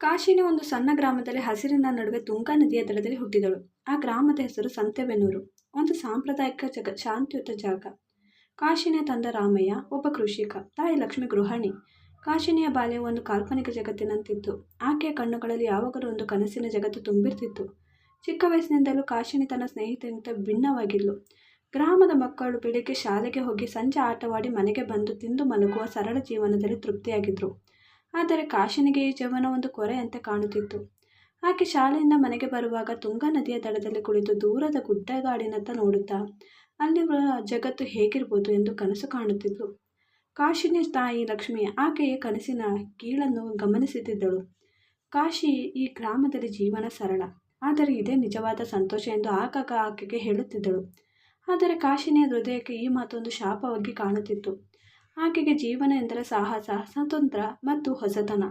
ಕಾಶಿನ ಒಂದು ಸಣ್ಣ ಗ್ರಾಮದಲ್ಲಿ ಹಸಿರಿನ ನಡುವೆ ತುಂಗಾ ನದಿಯ ದಡದಲ್ಲಿ ಹುಟ್ಟಿದಳು. ಆ ಗ್ರಾಮದ ಹೆಸರು ಸಂತೆಬೆನ್ನೂರು. ಒಂದು ಸಾಂಪ್ರದಾಯಿಕ ಶಾಂತಿಯುತ ಜಾಗ. ಕಾಶಿನಿಯ ತಂದ ರಾಮಯ್ಯ ಒಬ್ಬ ಕೃಷಿಕ, ತಾಯಿ ಲಕ್ಷ್ಮಿ ಗೃಹಿಣಿ. ಕಾಶಿನಿಯ ಬಾಲ್ಯ ಒಂದು ಕಾಲ್ಪನಿಕ ಜಗತ್ತಿನಂತಿತ್ತು. ಆಕೆಯ ಕಣ್ಣುಗಳಲ್ಲಿ ಯಾವಾಗಲೂ ಒಂದು ಕನಸಿನ ಜಗತ್ತು ತುಂಬಿರ್ತಿತ್ತು. ಚಿಕ್ಕ ವಯಸ್ಸಿನಿಂದಲೂ ಕಾಶಿನಿ ತನ್ನ ಸ್ನೇಹಿತನಿಂದ ಭಿನ್ನವಾಗಿದ್ಲು. ಗ್ರಾಮದ ಮಕ್ಕಳು ಬೆಳಿಗ್ಗೆ ಶಾಲೆಗೆ ಹೋಗಿ ಸಂಜೆ ಆಟವಾಡಿ ಮನೆಗೆ ಬಂದು ತಿಂದು ಮಲಗುವ ಸರಳ ಜೀವನದಲ್ಲಿ ತೃಪ್ತಿಯಾಗಿದ್ರು. ಆದರೆ ಕಾಶಿನಿಗೆ ಈ ಜೀವನ ಒಂದು ಕೊರೆಯಂತೆ ಕಾಣುತ್ತಿತ್ತು. ಆಕೆ ಶಾಲೆಯಿಂದ ಮನೆಗೆ ಬರುವಾಗ ತುಂಗಾ ನದಿಯ ದಡದಲ್ಲಿ ಕುಳಿತು ದೂರದ ಗುಡ್ಡಗಾಡಿನತ್ತ ನೋಡುತ್ತಾ ಅಲ್ಲಿರುವ ಜಗತ್ತು ಹೇಗಿರ್ಬೋದು ಎಂದು ಕನಸು ಕಾಣುತ್ತಿದ್ಲು. ಕಾಶಿನಿ ತಾಯಿ ಲಕ್ಷ್ಮಿ ಆಕೆಯ ಕನಸಿನ ಕೀಳನ್ನು ಗಮನಿಸುತ್ತಿದ್ದಳು. ಕಾಶಿ, ಈ ಗ್ರಾಮದಲ್ಲಿ ಜೀವನ ಸರಳ, ಆದರೆ ಇದೇ ನಿಜವಾದ ಸಂತೋಷ ಎಂದು ಆಗಾಗ ಆಕೆಗೆ ಹೇಳುತ್ತಿದ್ದಳು. ಆದರೆ ಕಾಶಿನಿಯ ಹೃದಯಕ್ಕೆ ಈ ಮಾತೊಂದು ಶಾಪವಾಗಿ ಕಾಣುತ್ತಿತ್ತು. ಆಕೆಗೆ ಜೀವನ ಎಂದರೆ ಸಾಹಸ, ಸ್ವತಂತ್ರ ಮತ್ತು ಹೊಸತನ.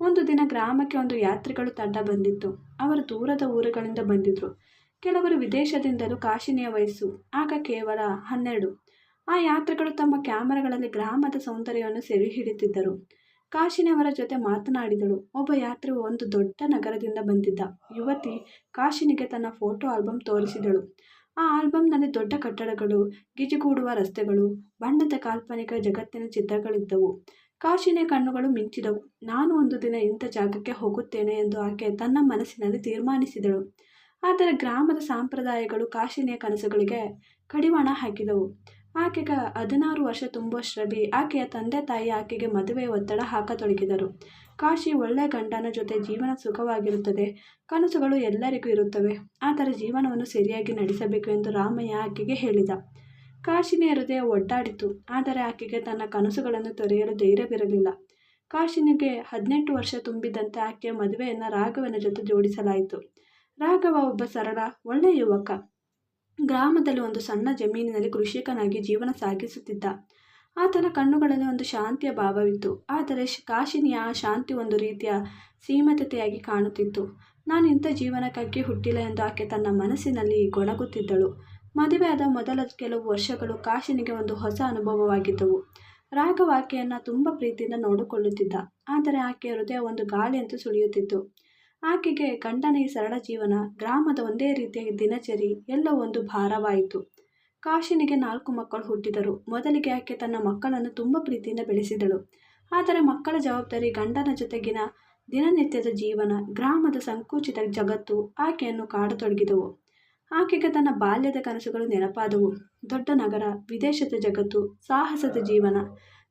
ಒಂದು ದಿನ ಗ್ರಾಮಕ್ಕೆ ಒಂದು ಯಾತ್ರಿಗಳು ತಂಡ ಬಂದಿತ್ತು. ಅವರು ದೂರದ ಊರುಗಳಿಂದ ಬಂದಿದ್ರು. ಕೆಲವರು ವಿದೇಶದಿಂದಲೂ. ಕಾಶಿನಿಯ ವಯಸ್ಸು ಆಗ ಕೇವಲ 12. ಆ ಯಾತ್ರಿಗಳು ತಮ್ಮ ಕ್ಯಾಮರಾಗಳಲ್ಲಿ ಗ್ರಾಮದ ಸೌಂದರ್ಯವನ್ನು ಸೆರೆ ಹಿಡಿತಿದ್ದರು. ಕಾಶಿನಿ ಅವರ ಜೊತೆ ಮಾತನಾಡಿದಳು. ಒಬ್ಬ ಯಾತ್ರಿ ಒಂದು ದೊಡ್ಡ ನಗರದಿಂದ ಬಂದಿದ್ದ ಯುವತಿ ಕಾಶಿನಿಗೆ ತನ್ನ ಫೋಟೋ ಆಲ್ಬಮ್ ತೋರಿಸಿದಳು. ಆ ಆಲ್ಬಮ್ನಲ್ಲಿ ದೊಡ್ಡ ಕಟ್ಟಡಗಳು, ಗಿಜಿಗೂಡುವ ರಸ್ತೆಗಳು, ಬಣ್ಣದ ಕಾಲ್ಪನಿಕ ಜಗತ್ತಿನ ಚಿತ್ರಗಳಿದ್ದವು. ಕಾಶಿನಿಯ ಕಣ್ಣುಗಳು ಮಿಂಚಿದವು. ನಾನು ಒಂದು ದಿನ ಇಂಥ ಜಾಗಕ್ಕೆ ಹೋಗುತ್ತೇನೆ ಎಂದು ಆಕೆ ತನ್ನ ಮನಸ್ಸಿನಲ್ಲಿ ತೀರ್ಮಾನಿಸಿದಳು. ಆದರೆ ಗ್ರಾಮದ ಸಂಪ್ರದಾಯಗಳು ಕಾಶಿನಿಯ ಕನಸುಗಳಿಗೆ ಕಡಿವಾಣ ಹಾಕಿದವು. ಆಕೆಗೆ 16 ವರ್ಷ ತುಂಬುವಷ್ಟರಲ್ಲಿ ಆಕೆಯ ತಂದೆ ತಾಯಿ ಆಕೆಗೆ ಮದುವೆಯ ಒತ್ತಡ ಹಾಕತೊಡಗಿದರು. ಕಾಶಿ, ಒಳ್ಳೆಯ ಗಂಡನ ಜೊತೆ ಜೀವನ ಸುಖವಾಗಿರುತ್ತದೆ, ಕನಸುಗಳು ಎಲ್ಲರಿಗೂ ಇರುತ್ತವೆ, ಆದರೆ ಜೀವನವನ್ನು ಸರಿಯಾಗಿ ನಡೆಸಬೇಕು ಎಂದು ರಾಮಯ್ಯ ಆಕೆಗೆ ಹೇಳಿದ. ಕಾಶಿನಿಯ ಹೃದಯ ಒಡ್ಡಾಡಿತು. ಆದರೆ ಆಕೆಗೆ ತನ್ನ ಕನಸುಗಳನ್ನು ತೊರೆಯಲು ಧೈರ್ಯವಿರಲಿಲ್ಲ. ಕಾಶಿನಿಗೆ 18 ವರ್ಷ ತುಂಬಿದಂತೆ ಆಕೆಯ ಮದುವೆಯನ್ನು ರಾಘವನ ಜೊತೆ ಜೋಡಿಸಲಾಯಿತು. ರಾಘವ ಒಬ್ಬ ಸರಳ, ಒಳ್ಳೆಯ ಯುವಕ. ಗ್ರಾಮದಲ್ಲಿ ಒಂದು ಸಣ್ಣ ಜಮೀನಿನಲ್ಲಿ ಕೃಷಿಕನಾಗಿ ಜೀವನ ಸಾಗಿಸುತ್ತಿದ್ದ. ಆತನ ಕಣ್ಣುಗಳಲ್ಲಿ ಒಂದು ಶಾಂತಿಯ ಭಾವವಿತ್ತು. ಆದರೆ ಕಾಶಿನಿಯ ಆ ಶಾಂತಿ ಒಂದು ರೀತಿಯ ಸೀಮಿತತೆಯಾಗಿ ಕಾಣುತ್ತಿತ್ತು. ನಾನು ಇಂಥ ಜೀವನಕ್ಕಾಗಿ ಹುಟ್ಟಿಲ್ಲ ಎಂದು ಆಕೆ ತನ್ನ ಮನಸ್ಸಿನಲ್ಲಿ ಗೊಣಗುತ್ತಿದ್ದಳು. ಮದುವೆಯಾದ ಮೊದಲ ಕೆಲವು ವರ್ಷಗಳು ಕಾಶಿನಿಗೆ ಒಂದು ಹೊಸ ಅನುಭವವಾಗಿದ್ದವು. ರಾಘವ ಆಕೆಯನ್ನು ತುಂಬ ಪ್ರೀತಿಯಿಂದ ನೋಡಿಕೊಳ್ಳುತ್ತಿದ್ದ. ಆದರೆ ಆಕೆಯ ಹೃದಯ ಒಂದು ಗಾಳಿಯಂತೆ ಸುಳಿಯುತ್ತಿತ್ತು. ಆಕೆಗೆ ಗಂಡನ ಈ ಸರಳ ಜೀವನ, ಗ್ರಾಮದ ಒಂದೇ ರೀತಿಯ ದಿನಚರಿ ಎಲ್ಲವೂ ಒಂದು ಭಾರವಾಯಿತು. ಕಾಶಿನಿಗೆ 4 ಮಕ್ಕಳು ಹುಟ್ಟಿದರು. ಮೊದಲಿಗೆ ಆಕೆ ತನ್ನ ಮಕ್ಕಳನ್ನು ತುಂಬ ಪ್ರೀತಿಯಿಂದ ಬೆಳೆಸಿದಳು. ಆದರೆ ಮಕ್ಕಳ ಜವಾಬ್ದಾರಿ, ಗಂಡನ ಜೊತೆಗಿನ ದಿನನಿತ್ಯದ ಜೀವನ, ಗ್ರಾಮದ ಸಂಕುಚಿತ ಜಗತ್ತು ಆಕೆಯನ್ನು ಕಾಡತೊಡಗಿದವು. ಆಕೆಗೆ ತನ್ನ ಬಾಲ್ಯದ ಕನಸುಗಳು ನೆನಪಾದವು. ದೊಡ್ಡ ನಗರ, ವಿದೇಶದ ಜಗತ್ತು, ಸಾಹಸದ ಜೀವನ.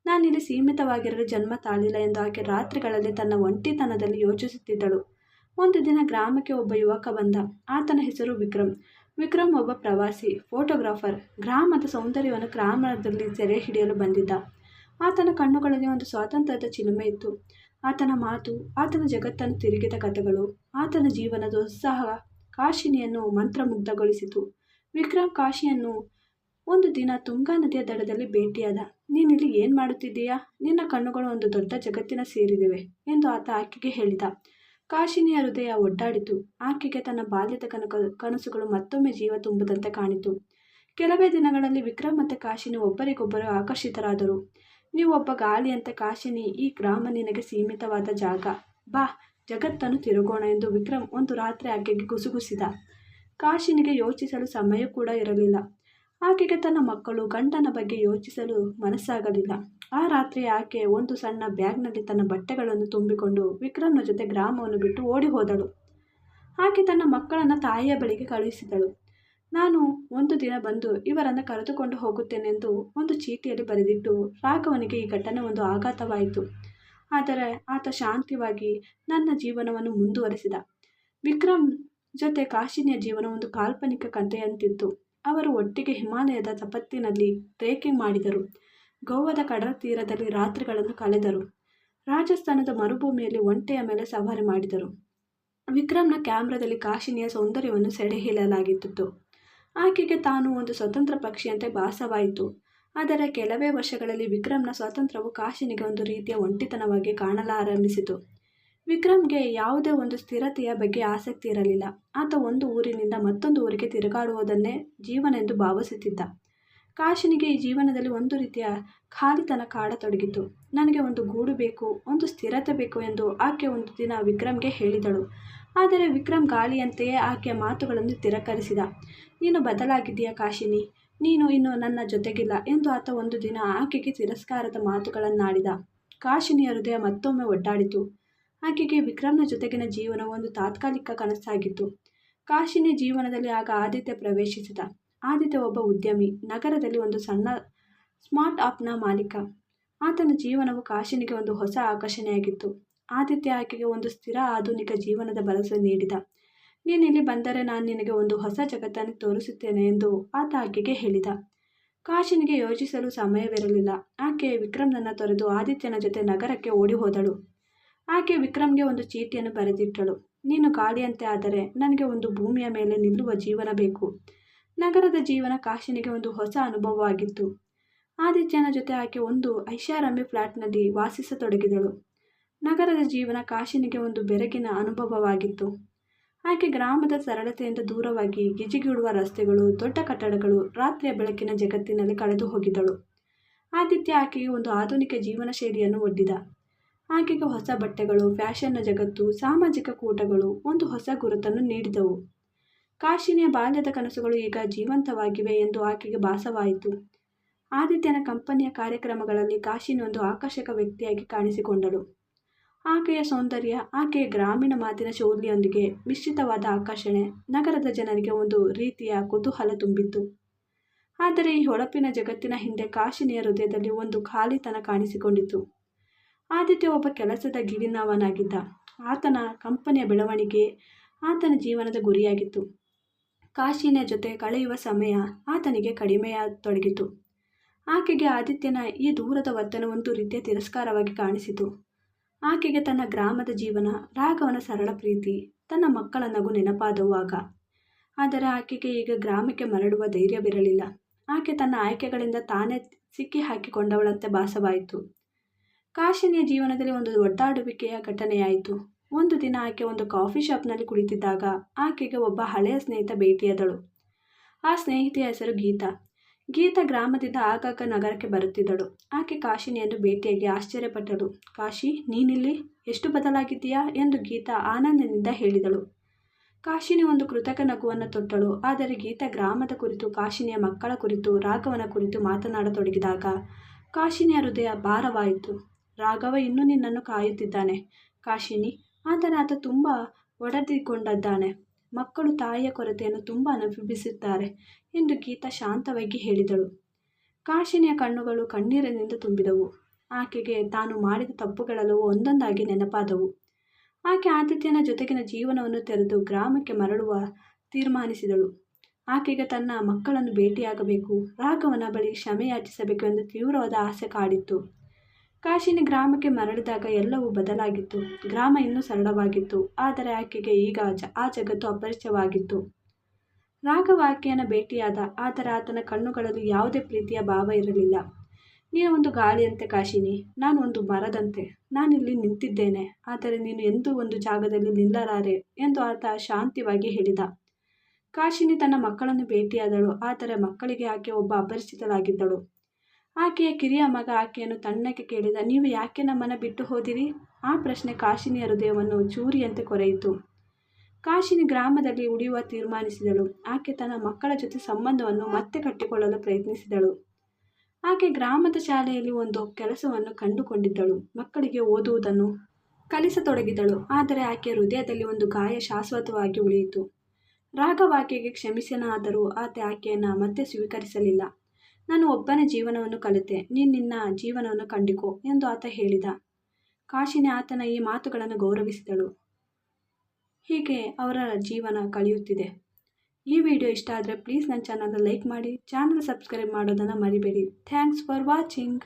ನಾನಿಲ್ಲಿ ಸೀಮಿತವಾಗಿರಲು ಜನ್ಮ ತಾಳಿಲ್ಲ ಎಂದು ಆಕೆ ರಾತ್ರಿಗಳಲ್ಲಿ ತನ್ನ ಒಂಟಿತನದಲ್ಲಿ ಯೋಚಿಸುತ್ತಿದ್ದಳು. ಒಂದು ದಿನ ಗ್ರಾಮಕ್ಕೆ ಒಬ್ಬ ಯುವಕ ಬಂದ. ಆತನ ಹೆಸರು ವಿಕ್ರಮ್. ವಿಕ್ರಮ್ ಒಬ್ಬ ಪ್ರವಾಸಿ, ಫೋಟೋಗ್ರಾಫರ್. ಗ್ರಾಮದ ಸೌಂದರ್ಯವನ್ನು ಕ್ಯಾಮರಾದಲ್ಲಿ ಸೆರೆ ಹಿಡಿಯಲು ಬಂದಿದ್ದ. ಆತನ ಕಣ್ಣುಗಳಲ್ಲಿ ಒಂದು ಸ್ವಾತಂತ್ರ್ಯದ ಚಿಲುಮೆ ಇತ್ತು. ಆತನ ಮಾತು, ಆತನ ಜಗತ್ತನ್ನು ತಿರುಗಿದ ಕಥೆಗಳು, ಆತನ ಜೀವನದ ಉತ್ಸಾಹ ಕಾಶಿನಿಯನ್ನು ಮಂತ್ರಮುಗ್ಧಗೊಳಿಸಿತು. ವಿಕ್ರಮ್ ಕಾಶಿಯನ್ನು ಒಂದು ದಿನ ತುಂಗಾ ನದಿಯ ದಡದಲ್ಲಿ ಭೇಟಿಯಾದ. ನೀನಿಲ್ಲಿ ಏನು ಮಾಡುತ್ತಿದ್ದೀಯಾ? ನಿನ್ನ ಕಣ್ಣುಗಳು ಒಂದು ದೊಡ್ಡ ಜಗತ್ತಿನ ಸೇರಿದಿವೆ ಎಂದು ಆತ ಆಕೆಗೆ ಹೇಳಿದ. ಕಾಶಿನಿಯ ಹೃದಯ ಒಡ್ಡಾಡಿತು. ಆಕೆಗೆ ತನ್ನ ಬಾಲ್ಯದ ಕನಸುಗಳು ಮತ್ತೊಮ್ಮೆ ಜೀವ ತುಂಬುದಂತೆ ಕಾಣಿತು. ಕೆಲವೇ ದಿನಗಳಲ್ಲಿ ವಿಕ್ರಮ್ ಮತ್ತು ಕಾಶಿನಿ ಒಬ್ಬರಿಗೊಬ್ಬರು ಆಕರ್ಷಿತರಾದರು. ನೀವು ಒಬ್ಬ ಗಾಳಿಯಂತೆ ಕಾಶಿನಿ, ಈ ಗ್ರಾಮ ನಿನಗೆ ಸೀಮಿತವಾದ ಜಾಗ. ಬಾ, ಜಗತ್ತನ್ನು ತಿರುಗೋಣ ಎಂದು ವಿಕ್ರಮ್ ಒಂದು ರಾತ್ರಿ ಆಕೆಗೆ ಗುಸುಗುಸಿದ. ಕಾಶಿನಿಗೆ ಯೋಚಿಸಲು ಸಮಯ ಕೂಡ ಇರಲಿಲ್ಲ. ಆಕೆಗೆ ತನ್ನ ಮಕ್ಕಳು, ಗಂಡನ ಬಗ್ಗೆ ಯೋಚಿಸಲು ಮನಸ್ಸಾಗಲಿಲ್ಲ. ಆ ರಾತ್ರಿ ಆಕೆ ಒಂದು ಸಣ್ಣ ಬ್ಯಾಗ್ನಲ್ಲಿ ತನ್ನ ಬಟ್ಟೆಗಳನ್ನು ತುಂಬಿಕೊಂಡು ವಿಕ್ರಮ್ನ ಜೊತೆ ಗ್ರಾಮವನ್ನು ಬಿಟ್ಟು ಓಡಿ ಹೋದಳು. ಆಕೆ ತನ್ನ ಮಕ್ಕಳನ್ನು ತಾಯಿಯ ಬಳಿಗೆ ಕಳುಹಿಸಿದಳು. ನಾನು ಒಂದು ದಿನ ಬಂದು ಇವರನ್ನು ಕರೆದುಕೊಂಡು ಹೋಗುತ್ತೇನೆ ಎಂದು ಒಂದು ಚೀಟಿಯಲ್ಲಿ ಬರೆದಿಟ್ಟು ರಾಘವನಿಗೆ ಈ ಘಟನೆ ಒಂದು ಆಘಾತವಾಯಿತು. ಆದರೆ ಆತ ಶಾಂತಿಯಾಗಿ ನನ್ನ ಜೀವನವನ್ನು ಮುಂದುವರೆಸಿದ. ವಿಕ್ರಮ್ ಜೊತೆ ಕಾಶಿನಿಯ ಜೀವನ ಒಂದು ಕಾಲ್ಪನಿಕ ಕಥೆಯಂತಿತ್ತು. ಅವರು ಒಟ್ಟಿಗೆ ಹಿಮಾಲಯದ ತಪ್ಪತ್ತಿನಲ್ಲಿ ಟ್ರೆಕಿಂಗ್ ಮಾಡಿದರು. ಗೋವಾದ ಕಡಲ ತೀರದಲ್ಲಿ ರಾತ್ರಿಗಳನ್ನು ಕಳೆದರು. ರಾಜಸ್ಥಾನದ ಮರುಭೂಮಿಯಲ್ಲಿ ಒಂಟೆಯ ಮೇಲೆ ಸವಾರಿ ಮಾಡಿದರು. ವಿಕ್ರಮ್ನ ಕ್ಯಾಮ್ರಾದಲ್ಲಿ ಕಾಶಿನಿಯ ಸೌಂದರ್ಯವನ್ನು ಸೆರೆ ಹಿಡಿಯಲಾಗಿತ್ತು. ಆಕೆಗೆ ತಾನು ಒಂದು ಸ್ವತಂತ್ರ ಪಕ್ಷಿಯಂತೆ ಭಾಸವಾಯಿತು. ಆದರೆ ಕೆಲವೇ ವರ್ಷಗಳಲ್ಲಿ ವಿಕ್ರಮ್ನ ಸ್ವಾತಂತ್ರ್ಯವು ಕಾಶಿನಿಗೆ ಒಂದು ರೀತಿಯ ಒಂಟಿತನವಾಗಿ ಕಾಣಲಾರಂಭಿಸಿತು. ವಿಕ್ರಮ್ಗೆ ಯಾವುದೇ ಒಂದು ಸ್ಥಿರತೆಯ ಬಗ್ಗೆ ಆಸಕ್ತಿ ಇರಲಿಲ್ಲ. ಆತ ಒಂದು ಊರಿನಿಂದ ಮತ್ತೊಂದು ಊರಿಗೆ ತಿರುಗಾಡುವುದನ್ನೇ ಜೀವನ ಎಂದು ಭಾವಿಸುತ್ತಿದ್ದ. ಕಾಶಿನಿಗೆ ಈ ಜೀವನದಲ್ಲಿ ಒಂದು ರೀತಿಯ ಖಾಲಿತನ ಕಾಡತೊಡಗಿತು. ನನಗೆ ಒಂದು ಗೂಡು ಬೇಕು, ಒಂದು ಸ್ಥಿರತೆ ಬೇಕು ಎಂದು ಆಕೆ ಒಂದು ದಿನ ವಿಕ್ರಮ್ಗೆ ಹೇಳಿದಳು. ಆದರೆ ವಿಕ್ರಮ್ ಗಾಳಿಯಂತೆಯೇ ಆಕೆಯ ಮಾತುಗಳನ್ನು ತಿರಸ್ಕರಿಸಿದ. ನೀನು ಬದಲಾಗಿದ್ದೀಯಾ ಕಾಶಿನಿ, ನೀನು ಇನ್ನು ನನ್ನ ಜೊತೆಗಿಲ್ಲ ಎಂದು ಆತ ಒಂದು ದಿನ ಆಕೆಗೆ ತಿರಸ್ಕಾರದ ಮಾತುಗಳನ್ನಾಡಿದ. ಕಾಶಿನಿಯ ಹೃದಯ ಮತ್ತೊಮ್ಮೆ ಒಡ್ಡಾಡಿತು. ಆಕೆಗೆ ವಿಕ್ರಮ್ನ ಜೊತೆಗಿನ ಜೀವನ ಒಂದು ತಾತ್ಕಾಲಿಕ ಕನಸಾಗಿತ್ತು. ಕಾಶಿನಿಯ ಜೀವನದಲ್ಲಿ ಆಗ ಆದಿತ್ಯ ಪ್ರವೇಶಿಸಿದ. ಆದಿತ್ಯ ಒಬ್ಬ ಉದ್ಯಮಿ, ನಗರದಲ್ಲಿ ಒಂದು ಸಣ್ಣ ಸ್ಮಾರ್ಟ್ ಆಪ್ನ ಮಾಲೀಕ. ಆತನ ಜೀವನವು ಕಾಶಿನಿಗೆ ಒಂದು ಹೊಸ ಆಕರ್ಷಣೆಯಾಗಿತ್ತು. ಆದಿತ್ಯ ಆಕೆಗೆ ಒಂದು ಸ್ಥಿರ ಆಧುನಿಕ ಜೀವನದ ಭರವಸೆ ನೀಡಿದ. ನೀನಿಲ್ಲಿ ಬಂದರೆ ನಾನು ನಿನಗೆ ಒಂದು ಹೊಸ ಜಗತ್ತನ್ನು ತೋರಿಸುತ್ತೇನೆ ಎಂದು ಆತ ಆಕೆಗೆ ಹೇಳಿದ. ಕಾಶಿನಿಗೆ ಯೋಚಿಸಲು ಸಮಯವಿರಲಿಲ್ಲ. ಆಕೆ ವಿಕ್ರಮ್ನನ್ನು ತೊರೆದು ಆದಿತ್ಯನ ಜೊತೆ ನಗರಕ್ಕೆ ಓಡಿ ಹೋದಳು. ಆಕೆ ವಿಕ್ರಮ್ಗೆ ಒಂದು ಚೀಟಿಯನ್ನು ಬರೆದಿಟ್ಟಳು. ನೀನು ಗಾಳಿಯಂತೆ ಆದರೆ ನನಗೆ ಒಂದು ಭೂಮಿಯ ಮೇಲೆ ನಿಲ್ಲುವ ಜೀವನ ಬೇಕು. ನಗರದ ಜೀವನ ಕಾಶಿನಿಗೆ ಒಂದು ಹೊಸ ಅನುಭವವಾಗಿತ್ತು. ಆದಿತ್ಯನ ಜೊತೆ ಆಕೆ ಒಂದು ಐಷಾರಾಮಿ ಫ್ಲ್ಯಾಟ್ನಲ್ಲಿ ವಾಸಿಸತೊಡಗಿದಳು. ನಗರದ ಜೀವನ ಕಾಶಿನಿಗೆ ಒಂದು ಬೆರಗಿನ ಅನುಭವವಾಗಿತ್ತು. ಆಕೆ ಗ್ರಾಮದ ಸರಳತೆಯಿಂದ ದೂರವಾಗಿ ಗಿಜಿಗುಡುವ ರಸ್ತೆಗಳು, ದೊಡ್ಡ ಕಟ್ಟಡಗಳು, ರಾತ್ರಿಯ ಬೆಳಕಿನ ಜಗತ್ತಿನಲ್ಲಿ ಕಳೆದು ಹೋಗಿದ್ದಳು. ಆದಿತ್ಯ ಆಕೆಗೆ ಒಂದು ಆಧುನಿಕ ಜೀವನ ಶೈಲಿಯನ್ನು ಒಡ್ಡಿದ. ಆಕೆಗೆ ಹೊಸ ಬಟ್ಟೆಗಳು, ಫ್ಯಾಷನ್ನ ಜಗತ್ತು, ಸಾಮಾಜಿಕ ಕೂಟಗಳು ಒಂದು ಹೊಸ ಗುರುತನ್ನು ನೀಡಿದವು. ಕಾಶಿನಿಯ ಬಾಲ್ಯದ ಕನಸುಗಳು ಈಗ ಜೀವಂತವಾಗಿವೆ ಎಂದು ಆಕೆಗೆ ಭಾಸವಾಯಿತು. ಆದಿತ್ಯನ ಕಂಪನಿಯ ಕಾರ್ಯಕ್ರಮಗಳಲ್ಲಿ ಕಾಶಿನಿ ಒಂದು ಆಕರ್ಷಕ ವ್ಯಕ್ತಿಯಾಗಿ ಕಾಣಿಸಿಕೊಂಡಳು. ಆಕೆಯ ಸೌಂದರ್ಯ, ಆಕೆಯ ಗ್ರಾಮೀಣ ಮಾತಿನ ಶೈಲಿಯೊಂದಿಗೆ ಮಿಶ್ರಿತವಾದ ಆಕರ್ಷಣೆ ನಗರದ ಜನರಿಗೆ ಒಂದು ರೀತಿಯ ಕುತೂಹಲ ತುಂಬಿತ್ತು. ಆದರೆ ಈ ಹೊಳಪಿನ ಜಗತ್ತಿನ ಹಿಂದೆ ಕಾಶಿನಿಯ ಹೃದಯದಲ್ಲಿ ಒಂದು ಖಾಲಿತನ ಕಾಣಿಸಿಕೊಂಡಿತು. ಆದಿತ್ಯ ಒಬ್ಬ ಕೆಲಸದ ಗಿಳಿನವನಾಗಿದ್ದ. ಆತನ ಕಂಪನಿಯ ಬೆಳವಣಿಗೆ ಆತನ ಜೀವನದ ಗುರಿಯಾಗಿತ್ತು. ಕಾಶಿನಿಯ ಜೊತೆ ಕಳೆಯುವ ಸಮಯ ಆತನಿಗೆ ಕಡಿಮೆಯಾಗತೊಡಗಿತು. ಆಕೆಗೆ ಆದಿತ್ಯನ ಈ ದೂರದ ವರ್ತನೆ ಒಂದು ರೀತಿಯ ತಿರಸ್ಕಾರವಾಗಿ ಕಾಣಿಸಿತು. ಆಕೆಗೆ ತನ್ನ ಗ್ರಾಮದ ಜೀವನ, ರಾಘವನ ಸರಳ ಪ್ರೀತಿ, ತನ್ನ ಮಕ್ಕಳ ನಗು ನೆನಪಾದವು ಆಗ. ಆದರೆ ಆಕೆಗೆ ಈಗ ಗ್ರಾಮಕ್ಕೆ ಮರಳುವ ಧೈರ್ಯವಿರಲಿಲ್ಲ. ಆಕೆ ತನ್ನ ಆಯ್ಕೆಗಳಿಂದ ತಾನೇ ಸಿಕ್ಕಿ ಹಾಕಿಕೊಂಡವಳಂತೆ ಭಾಸವಾಯಿತು. ಕಾಶಿನಿಯ ಜೀವನದಲ್ಲಿ ಒಂದು ಒಡ್ಡಾಡುವಿಕೆಯ ಘಟನೆಯಾಯಿತು. ಒಂದು ದಿನ ಆಕೆ ಒಂದು ಕಾಫಿ ಶಾಪ್ನಲ್ಲಿ ಕುಳಿತಿದ್ದಾಗ ಆಕೆಗೆ ಒಬ್ಬ ಹಳೆಯ ಸ್ನೇಹಿತ ಭೇಟಿಯಾದಳು. ಆ ಸ್ನೇಹಿತೆಯ ಹೆಸರು ಗೀತಾ. ಗೀತಾ ಗ್ರಾಮದಿಂದ ಆಗಾಗ ನಗರಕ್ಕೆ ಬರುತ್ತಿದ್ದಳು. ಆಕೆ ಕಾಶಿನಿಯನ್ನು ಭೇಟಿಯಾಗಿ ಆಶ್ಚರ್ಯಪಟ್ಟಳು. ಕಾಶಿ, ನೀನಿಲ್ಲಿ? ಎಷ್ಟು ಬದಲಾಗಿದ್ದೀಯಾ ಎಂದು ಗೀತಾ ಆನಂದದಿಂದ ಹೇಳಿದಳು. ಕಾಶಿನಿ ಒಂದು ಕೃತಕ ನಗುವನ್ನು ತೊಟ್ಟಳು. ಆದರೆ ಗೀತಾ ಗ್ರಾಮದ ಕುರಿತು, ಕಾಶಿನಿಯ ಮಕ್ಕಳ ಕುರಿತು, ರಾಘವನ ಕುರಿತು ಮಾತನಾಡತೊಡಗಿದಾಗ ಕಾಶಿನಿಯ ಹೃದಯ ಭಾರವಾಯಿತು. ರಾಘವ ಇನ್ನೂ ನಿನ್ನನ್ನು ಕಾಯುತ್ತಿದ್ದಾನೆ ಕಾಶಿನಿ, ಆದರೆ ಆತ ತುಂಬ ಒಡೆದುಕೊಂಡಿದ್ದಾನೆ. ಮಕ್ಕಳು ತಾಯಿಯ ಕೊರತೆಯನ್ನು ತುಂಬ ಅನುಭವಿಸುತ್ತಾರೆ ಎಂದು ಗೀತಾ ಶಾಂತವಾಗಿ ಹೇಳಿದಳು. ಕಾಶಿನಿಯ ಕಣ್ಣುಗಳು ಕಣ್ಣೀರಿನಿಂದ ತುಂಬಿದವು. ಆಕೆಗೆ ತಾನು ಮಾಡಿದ ತಪ್ಪುಗಳೆಲ್ಲವೂ ಒಂದೊಂದಾಗಿ ನೆನಪಾದವು. ಆಕೆ ಆದಿತ್ಯನ ಜೊತೆಗಿನ ಜೀವನವನ್ನು ತೆರೆದು ಗ್ರಾಮಕ್ಕೆ ಮರಳುವ ತೀರ್ಮಾನಿಸಿದಳು. ಆಕೆಗೆ ತನ್ನ ಮಕ್ಕಳನ್ನು ಭೇಟಿಯಾಗಬೇಕು, ರಾಘವನ ಬಳಿ ಕ್ಷಮೆ ಯಾಚಿಸಬೇಕು ಎಂದು ತೀವ್ರವಾದ ಆಸೆ ಕಾಡಿತ್ತು. ಕಾಶಿನಿ ಗ್ರಾಮಕ್ಕೆ ಮರಳಿದಾಗ ಎಲ್ಲವೂ ಬದಲಾಗಿತ್ತು. ಗ್ರಾಮ ಇನ್ನೂ ಸರಳವಾಗಿತ್ತು, ಆದರೆ ಆಕೆಗೆ ಈಗ ಆ ಜಗತ್ತು ಅಪರಿಚಿತವಾಗಿತ್ತು. ರಾಘವ ಆಕೆಯನ್ನು ಭೇಟಿಯಾದ, ಆದರೆ ಆತನ ಕಣ್ಣುಗಳಲ್ಲಿ ಯಾವುದೇ ಪ್ರೀತಿಯ ಭಾವ ಇರಲಿಲ್ಲ. ನೀನು ಒಂದು ಗಾಳಿಯಂತೆ ಕಾಶಿನಿ, ನಾನು ಒಂದು ಮರದಂತೆ. ನಾನಿಲ್ಲಿ ನಿಂತಿದ್ದೇನೆ, ಆದರೆ ನೀನು ಎಂದೂ ಒಂದು ಜಾಗದಲ್ಲಿ ನಿಲ್ಲಲಾರೆ ಎಂದು ಆತ ಶಾಂತವಾಗಿ ಹೇಳಿದ. ಕಾಶಿನಿ ತನ್ನ ಮಕ್ಕಳನ್ನು ಭೇಟಿಯಾದಳು, ಆದರೆ ಮಕ್ಕಳಿಗೆ ಆಕೆ ಒಬ್ಬ ಅಪರಿಚಿತಳಾಗಿದ್ದಳು. ಆಕೆಯ ಕಿರಿಯ ಮಗ ಆಕೆಯನ್ನು ತಣ್ಣಗೆ ಕೇಳಿದ. ನೀವು ಯಾಕೆ ನಮ್ಮನ್ನು ಬಿಟ್ಟು ಹೋದಿರಿ? ಆ ಪ್ರಶ್ನೆ ಕಾಶಿನಿಯ ಹೃದಯವನ್ನು ಚೂರಿಯಂತೆ ಕೊರೆಯಿತು. ಕಾಶಿನಿ ಗ್ರಾಮದಲ್ಲಿ ಉಳಿಯುವ ತೀರ್ಮಾನಿಸಿದಳು. ಆಕೆ ತನ್ನ ಮಕ್ಕಳ ಜೊತೆ ಸಂಬಂಧವನ್ನು ಮತ್ತೆ ಕಟ್ಟಿಕೊಳ್ಳಲು ಪ್ರಯತ್ನಿಸಿದಳು. ಆಕೆ ಗ್ರಾಮದ ಶಾಲೆಯಲ್ಲಿ ಒಂದು ಕೆಲಸವನ್ನು ಕಂಡುಕೊಂಡಿದ್ದಳು. ಮಕ್ಕಳಿಗೆ ಓದುವುದನ್ನು ಕಲಿಸತೊಡಗಿದಳು. ಆದರೆ ಆಕೆಯ ಹೃದಯದಲ್ಲಿ ಒಂದು ಗಾಯ ಶಾಶ್ವತವಾಗಿ ಉಳಿಯಿತು. ರಾಘವ ಆಕೆಗೆ ಕ್ಷಮಿಸಿದನಾದರೂ ಆತ ಆಕೆಯನ್ನು ಮತ್ತೆ ಸ್ವೀಕರಿಸಲಿಲ್ಲ. ನಾನು ಒಬ್ಬನೇ ಜೀವನವನ್ನು ಕಲಿತೆ, ನೀನು ನಿನ್ನ ಜೀವನವನ್ನು ಕಂಡುಕೋ ಎಂದು ಆತ ಹೇಳಿದ. ಕಾಶಿನಿ ಆತನ ಈ ಮಾತುಗಳನ್ನು ಗೌರವಿಸಿದಳು. ಹೀಗೆ ಅವರ ಜೀವನ ಕಳೆಯುತ್ತಿದೆ. ಈ ವಿಡಿಯೋ ಇಷ್ಟ ಆದರೆ ಪ್ಲೀಸ್ ನನ್ನ ಚಾನಲ್ನ ಲೈಕ್ ಮಾಡಿ, ಚಾನಲ್ ಸಬ್ಸ್ಕ್ರೈಬ್ ಮಾಡೋದನ್ನು ಮರಿಬೇಡಿ. Thanks for watching.